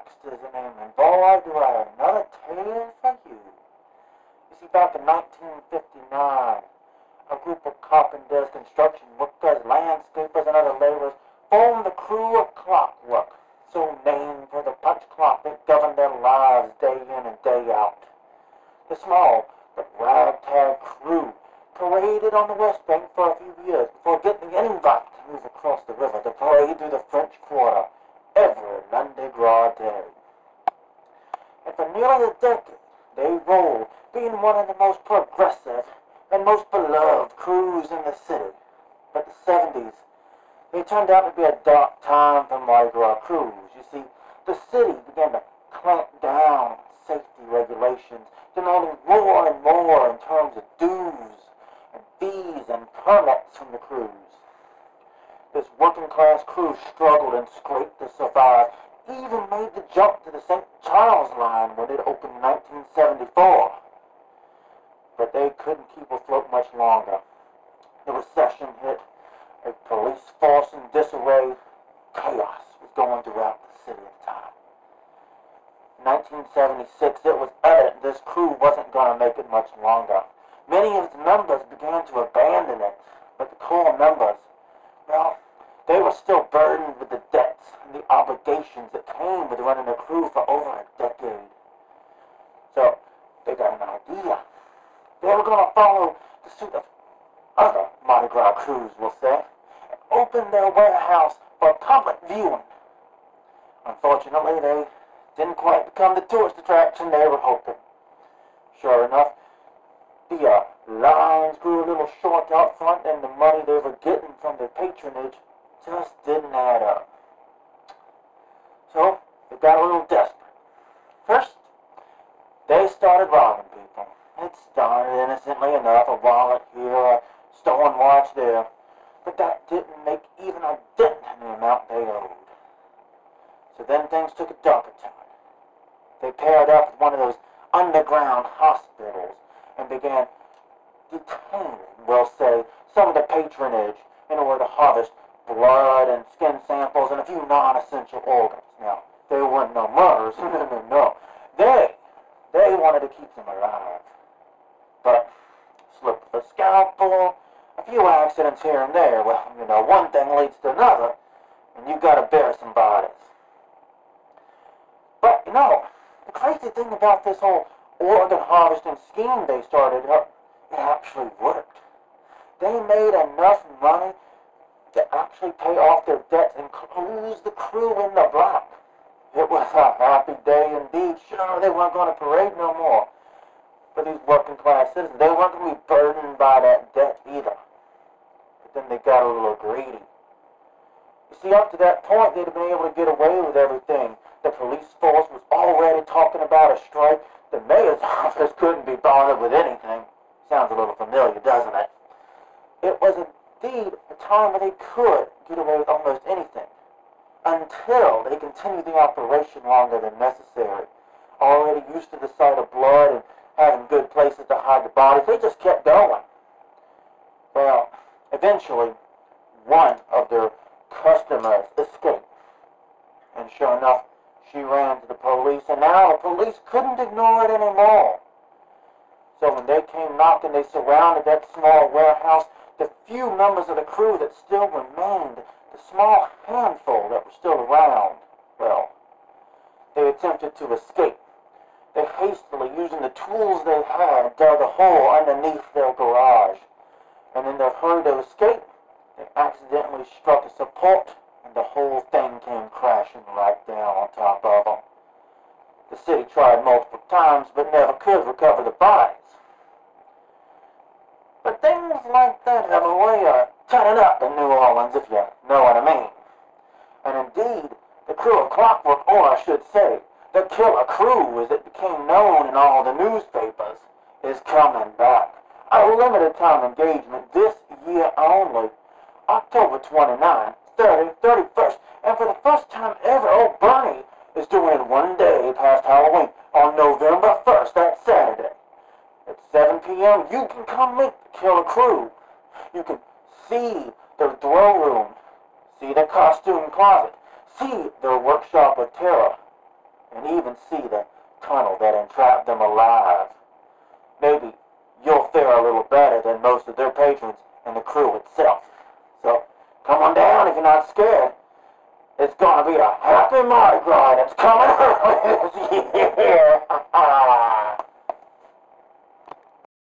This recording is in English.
Baxter's the name, and boy, do I have another tale for you. You see, back in 1959, a group of carpenters, construction workers, landscapers, and other laborers formed the Krewe of Clockwork, so named for the punch clock that governed their lives day in and day out. The small but ragtag crew paraded on the West Bank for a few years before getting an invite to move across the river to parade through the French Quarter every Lundi Gras day. And for nearly a decade, they rolled, being one of the most progressive and most beloved crews in the city. But the 70s, they turned out to be a dark time for Mardi Gras crews. You see, the city began to clamp down on safety regulations, demanding more and more in terms of dues and fees and permits from the crews. This working-class crew struggled and scraped to survive, even made the jump to the St. Charles line when it opened in 1974. But they couldn't keep afloat much longer. The recession hit, a police force in disarray, chaos was going throughout the city at the time. In 1976, it was evident this crew wasn't going to make it much longer. Many of its members began to abandon it, but the core members, well, they were still burdened with the debts and the obligations that came with running a crew for over a decade. So, they got an idea. They were going to follow the suit of other Mardi Gras crews, we'll say, and open their warehouse for public viewing. Unfortunately, they didn't quite become the tourist attraction they were hoping. Sure enough, the lines grew a little short out front, and the money they were getting from their patronage just didn't add up. So, they got a little desperate. First, they started robbing people. It started innocently enough, a wallet here, a stolen watch there, but that didn't make even a dent in the amount they owed. So then things took a darker turn. They paired up with one of those underground hospitals and began detaining, we'll say, some of the patronage in order to harvest blood and skin samples and a few non-essential organs. Now, they weren't no murderers, no. They wanted to keep them alive. But slip of a scalpel, a few accidents here and there, well, one thing leads to another, and you've got to bury some bodies. But, the crazy thing about this whole organ harvesting scheme they started up, it actually worked. They made enough money to actually pay off their debts and close the crew in the black. It was a happy day indeed. Sure, they weren't going to parade no more. But these working class citizens, they weren't going to be burdened by that debt either. But then they got a little greedy. You see, up to that point, they'd have been able to get away with everything. The police force was already talking about a strike. The mayor's office couldn't be bothered with anything. Sounds a little familiar, doesn't it? It was indeed a time where they could get away with almost anything, until they continued the operation longer than necessary. Already used to the sight of blood and having good places to hide the bodies, they just kept going. Well, eventually, one of their customers escaped. And sure enough, she ran to the police, and now the police couldn't ignore it anymore. So when they came knocking, they surrounded that small warehouse. The few members of the crew that still remained, the small handful that were still around, well, they attempted to escape. They hastily, using the tools they had, dug a hole underneath their garage. And in their hurry to escape, they accidentally struck a support, and the whole thing came crashing right down on top of them. The city tried multiple times, but never could recover the bodies. But things like that have a way of turning up in New Orleans, if you know what I mean. And indeed, the Krewe of Clockwork, or I should say, the Killer Krewe, as it became known in all the newspapers, is coming back. A limited time engagement this year only. October 29th, 30th, 31st, and for the first time ever, old Bernie is doing it one day past Halloween on November 1st, that Saturday. At 7 p.m., you can come meet the Killer Krewe. You can see their throw room, see their costume closet, see their workshop of terror. and even see the tunnel that entrapped them alive. Maybe you'll fare a little better than most of their patrons and the crew itself. So, come on down if you're not scared. It's gonna be a happy Mardi Gras, and it's coming early this year.